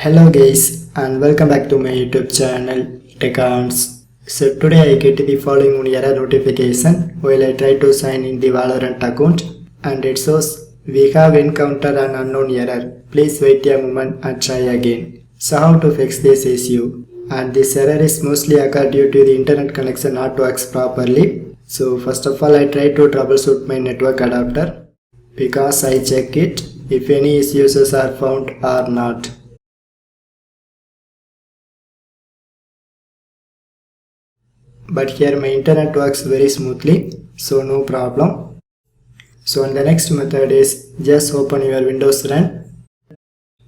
Hello guys and welcome back to my YouTube channel TechArts. So today I get the following error notification while I try to sign in the Valorant account and it shows we have encountered an unknown error. Please wait a moment and try again. So how to fix this issue? And this error is mostly occurred due to the internet connection not works properly. So first of all I try to troubleshoot my network adapter because I check it if any issues are found or not. But here my internet works very smoothly, so no problem. So the next method is just open your Windows Run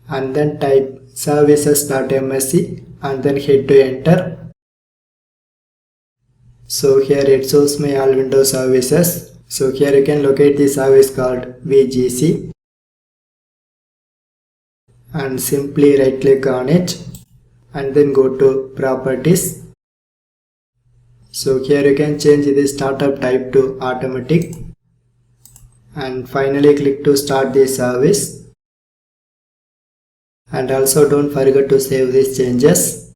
and then type services.msc and then hit to enter. So here it shows my all Windows services. So here you can locate the service called VGC and simply right click on it and then go to properties. So here you can change the startup type to automatic and finally click to start the service, and also don't forget to save these changes.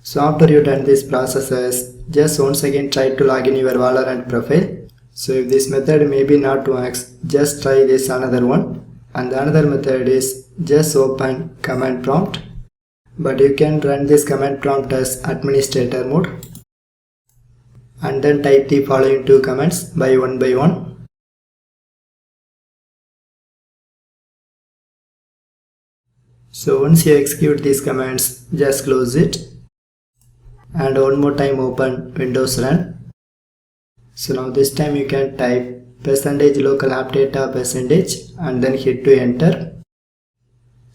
So after you done these processes, just once again try to log in your Valorant profile. So if this method maybe not works, just try this another one, and the another method is just open command prompt. But you can run this command prompt as administrator mode and then type the following two commands by one. So once you execute these commands, just close it and one more time open Windows Run. So now this time you can type %local app data % and then hit to enter.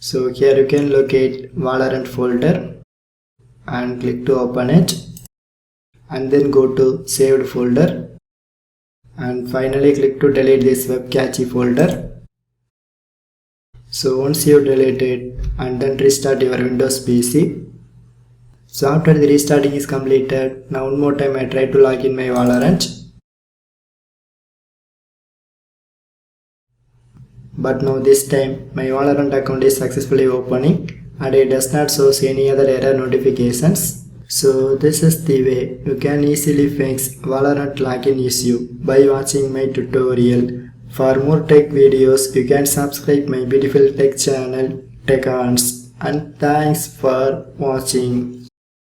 So here you can locate Valorant folder and click to open it and then go to saved folder and finally click to delete this web cache folder. So once you delete it and then restart your Windows PC. So after the restarting is completed, now one more time I try to log in my Valorant. But now this time my Valorant account is successfully opening and it does not show any other error notifications. So this is the way you can easily fix Valorant login issue by watching my tutorial. For more tech videos you can subscribe my beautiful tech channel TechArts, and thanks for watching.